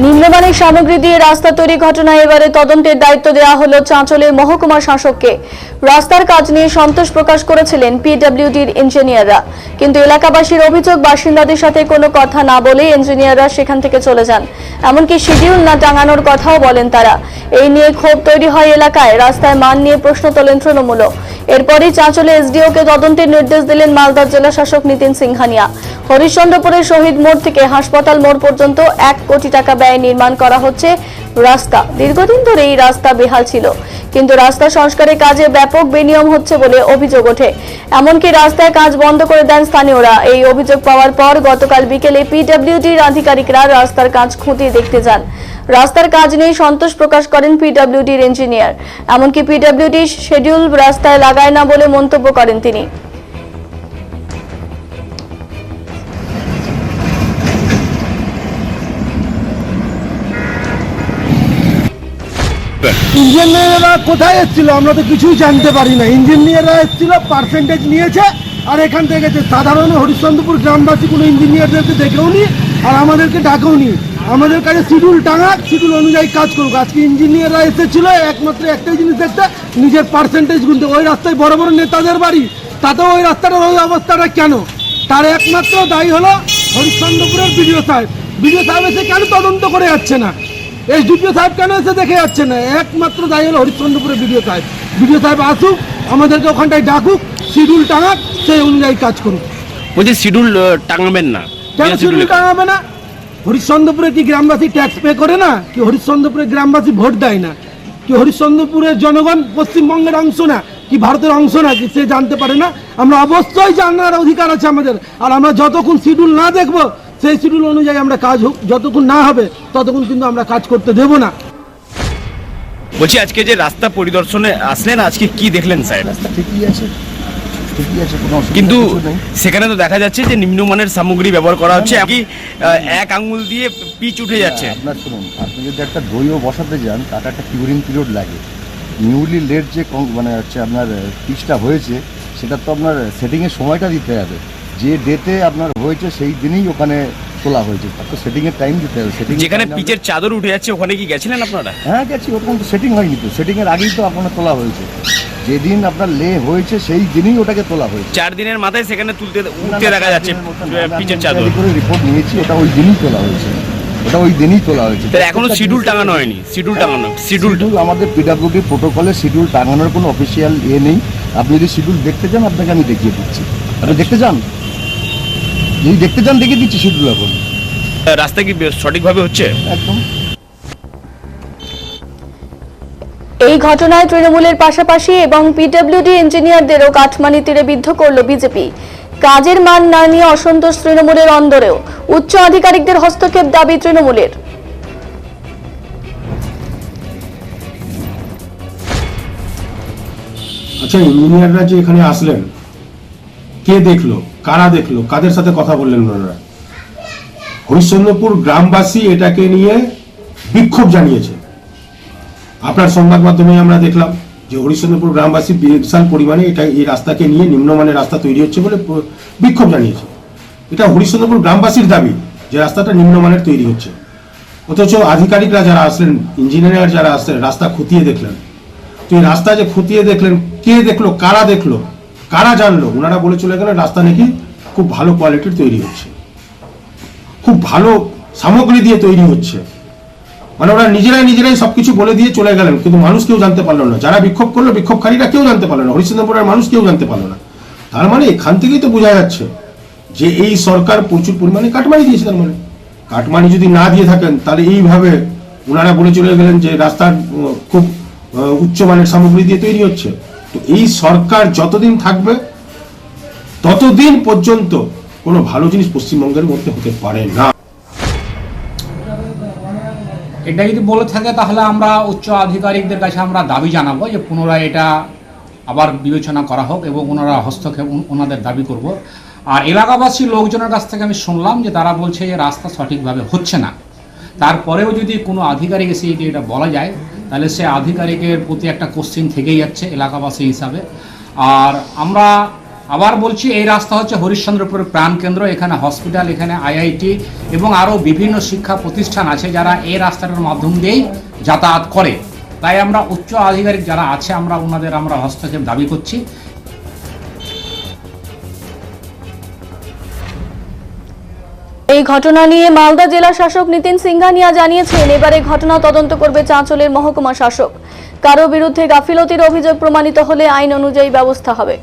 নিম্নমানের সামগ্রী দিয়ে রাস্তা তৈরি ঘটনায় এবারে তদন্তের দায়িত্ব দেওয়া হলো চাঁচলের মহকুমা শাসককে। রাস্তার কাজ নিয়ে সন্তোষ প্রকাশ করেছিলেন পিডব্লিউডির ইঞ্জিনিয়াররা, কিন্তু এলাকাবাসীর অভিযোগ বাসিন্দাদের সাথে কোনো কথা না বলে ইঞ্জিনিয়াররা সেখান থেকে চলে যান, এমনকি শিডিউল না টাঙানোর কথাও বলেন তারা। এই নিয়ে ক্ষোভ তৈরি হয় এলাকায়, রাস্তায় মান নিয়ে প্রশ্ন তোলেন তৃণমূল। এরপরই চাঁচলে এসডিওকে তদন্তের নির্দেশ দিলেন মালদার জেলা শাসক নিতিন সিংহানিয়া। হরিশ্চন্দ্রপুরের শহীদ মোড় থেকে হাসপাতাল মোড় পর্যন্ত 1 কোটি টাকা ব্যয়ে নির্মাণ করা হচ্ছে রাস্তা। দীর্ঘদিন ধরে এই রাস্তা বেহাল ছিল, কিন্তু রাস্তা সংস্কারের কাজে ব্যাপক বেনিয়ম হচ্ছে বলে অভিযোগ ওঠে। এমনকি রাস্তায় কাজ বন্ধ করে দেন স্থানীয়রা। এই অভিযোগ পাওয়ার পর গতকাল বিকেলে পিডব্লিউডির আধিকারিকরা রাস্তার কাজ খতিয়ে দেখতে যান। রাস্তার কাজ নিয়ে সন্তোষ প্রকাশ করেন পিডব্লিউডির ইঞ্জিনিয়ার। এমনকি পিডব্লিউডি শিডিউল রাস্তায় লাগায় না বলে মন্তব্য করেন তিনি। ইঞ্জিনিয়াররা কোথায় এসেছিল আমরা তো কিছুই জানতে পারি না। ইঞ্জিনিয়াররা এসেছিল, পার্সেন্টেজ নিয়েছে আর এখান থেকে গেছে। সাধারণ হরিশ্চন্দ্রপুর গ্রামবাসী কোনো ইঞ্জিনিয়ারদেরকে দেখেও নি আর আমাদেরকে ডাকেও নি। আমাদের কাছে শিডিউল টাঙাক, শিডিউল অনুযায়ী কাজ করুক। আজকে ইঞ্জিনিয়াররা এসেছিল একমাত্র একটাই জিনিস দেখতে, নিজের পার্সেন্টেজ গুনতে। ওই রাস্তায় বড় বড় নেতাদের বাড়ি, তাতেও ওই রাস্তাটার ওই অবস্থাটা কেন? তার একমাত্র দায়ী হলো হরিশ্চন্দ্রপুরের বিডিও সাহেব। বিডিও সাহেব এসে কেন তদন্ত করে যাচ্ছে না? এসডিপিও সাহেব কেন এসে দেখে যাচ্ছে না? একমাত্র দায়ী হলো হরিশ্চন্দ্রপুরের বিডিও সাহেব। বিডিও সাহেব আসুক, আমাদেরকে ওখানটায় ডাকুক, শিডিউল টাঙাক, সেই অনুযায়ী কাজ করুক। বলছি শিডিউল টাঙাবেন না কেন শিডিউল টাঙাবে না? হরিশ্চন্দ্রপুরে কি গ্রামবাসী ট্যাক্স পে করে না? কি হরিশ্চন্দ্রপুরের গ্রামবাসী ভোট দেয় না? কি হরিশ্চন্দ্রপুরের জনগণ পশ্চিমবঙ্গের অংশ না? কি ভারতের অংশ না? কি সে জানতে পারে না? আমরা অবশ্যই জানার অধিকার আছে আমাদের। আর আমরা যতক্ষণ শিডিউল না দেখবো, সেই শিডিউল অনুযায়ী আমরা কাজ হোক, যতক্ষণ না হবে ততক্ষণ কিন্তু আমরা কাজ করতে দেব না। বলছি আজকে যে রাস্তা পরিদর্শনে আসলেন, আজকে কি দেখলেন স্যার? রাস্তা ঠিকই আছে, কোনো অসুবিধা কিন্তু কিছু নেই। সেখানে তো দেখা যাচ্ছে যে নিম্নমানের সামগ্রী ব্যবহার করা হচ্ছে, এমনকি এক আঙ্গুল দিয়ে পিচ উঠে যাচ্ছে। আপনার শুনুন, আপনি যদি একটা দইও বসাতে যান তাতে একটা কিউরিং পিরিয়ড লাগে। নিউলি লেট যে মানে হচ্ছে আপনার পিচটা হয়েছে, সেটা তো আপনার সেটিংয়ের সময়টা দিতে হবে। যে ডেটে আপনার হয়েছে সেই দিনেই ওখানে তোলা হয়েছে, তার তো সেটিংয়ের টাইম দিতে হবে। সেটিং যেখানে পিচের চাদর উঠে যাচ্ছে ওখানে কি গেছিলেন আপনারা? হ্যাঁ গেছি, ওরকম তো সেটিং হয়নি, তো সেটিংয়ের আগেই তো আপনার তোলা হয়েছে। যেদিন আপনার লে হয়েছে সেই দিনই ওটাকে তোলা হয়েছে। 4 দিনের মাথায় সেখানে উঠতে দেখা যাচ্ছে পিচের চাদর। রিপোর্ট নিয়েছি, ওটা ওই দিনই তোলা হয়েছে, ওটা ওই দিনই তোলা হয়েছে। এখনো শিডিউল টাঙানো হয়নি? শিডিউল আমাদের পিডব্লিউডি প্রোটোকলে শিডিউল টাঙানোর কোনো অফিসিয়াল নেই। আপনি যদি শিডিউল দেখতে চান আপনাকে আমি দেখিয়ে দিচ্ছি। আপনি দেখতে চান? যদি দেখতে চান দেখিয়ে দিচ্ছি শিডিউল। এখন রাস্তা কি সঠিকভাবে হচ্ছে? একদম। এই ঘটনায় তৃণমূলের পাশাপাশি এবং পিডব্লিউডি ইঞ্জিনিয়ারদেরও কাঠমানি তীরে বিদ্ধ করল বিজেপি। কাজের মান না নিয়ে অসন্তোষ তৃণমূলের অন্দরেও। উচ্চ আধিকারিকদের হস্তক্ষেপ দাবি তৃণমূলের। আচ্ছা, ইঞ্জিনিয়াররা যে এখানে আসলেন, কে দেখলো, কারা দেখলো, কাদের সাথে কথা বললেন ওনারা? হরিশ্চন্দ্রপুর গ্রামবাসী এটাকে নিয়ে বিক্ষোভ জানিয়েছে। আপনার সংবাদ মাধ্যমে আমরা দেখলাম যে হরিশ্চন্দ্রপুর গ্রামবাসী বিশাল পরিমাণে এই রাস্তাকে নিয়ে নিম্নমানের রাস্তা তৈরি হচ্ছে বলে বিক্ষোভ জানিয়েছে। এটা হরিশ্চন্দ্রপুর গ্রামবাসীর দাবি যে রাস্তাটা নিম্নমানের তৈরি হচ্ছে। অথচ আধিকারিকরা যারা আসলেন, ইঞ্জিনিয়ার যারা আসলেন, রাস্তা খতিয়ে দেখলেন। তো এই রাস্তা যে খতিয়ে দেখলেন, কে দেখলো, কারা দেখলো, কারা জানলো? ওনারা বলে চলে গেলেন রাস্তা নাকি খুব ভালো কোয়ালিটির তৈরি হচ্ছে, খুব ভালো সামগ্রী দিয়ে তৈরি হচ্ছে। মানে ওরা নিজেরাই সবকিছু বলে দিয়ে চলে গেলেন, কিন্তু মানুষ কেউ জানতে পারলো না। যারা বিক্ষোভ করলো, বিক্ষোভকারীরা কেউ জানতে পারলো না, হরিশ্চন্দ্রপুরের মানুষ কেউ জানতে পারলো না। তার মানে এখান থেকেই তো বোঝা যাচ্ছে যে এই সরকার প্রচুর পরিমাণে কাটমানি দিয়েছে। তার মানে কাটমানি যদি না দিয়ে থাকেন তাহলে এইভাবে ওনারা বলে চলে গেলেন যে রাস্তার খুব উচ্চমানের সামগ্রী দিয়ে তৈরি হচ্ছে। তো এই সরকার যতদিন থাকবে ততদিন পর্যন্ত কোনো ভালো জিনিস পশ্চিমবঙ্গের মধ্যে হতে পারে না। এটা যদি বলে থাকে তাহলে আমরা উচ্চ আধিকারিকদের কাছে আমরা দাবি জানাবো যে পুনরায় এটা আবার বিবেচনা করা হোক এবং ওনারা হস্তক্ষেপ ওনাদের দাবি করব। আর এলাকাবাসী লোকজনের কাছ থেকে আমি শুনলাম যে তারা বলছে যে রাস্তা সঠিকভাবে হচ্ছে না। তারপরেও যদি কোনো আধিকারিক এসে যদি এটা বলা যায় তাহলে সে আধিকারিকের প্রতি একটা কোশ্চেন থেকেই যাচ্ছে এলাকাবাসী হিসাবে। আর আমরা আবার বলছি, এই রাস্তা হচ্ছে হরিশ্চন্দ্রপুরের প্রাণকেন্দ্র। এখানে হসপিটাল, এখানে আইআইটি এবং আরও বিভিন্ন শিক্ষা প্রতিষ্ঠান আছে যারা এই রাস্তাটার মাধ্যম দিয়েই যাতায়াত করে। তাই আমরা উচ্চ আধিকারিক যারা আছে আমরা হস্তক্ষেপ দাবি করছি। এই ঘটনা নিয়ে মালদা জেলা শাসক নিতিন সিংঘানিয়া জানিয়েছেন, এবারে ঘটনা তদন্ত করবে চাঁচলের মহকুমা শাসক। কারো বিরুদ্ধে গাফিলতির অভিযোগ প্রমাণিত হলে আইন অনুযায়ী ব্যবস্থা হবে।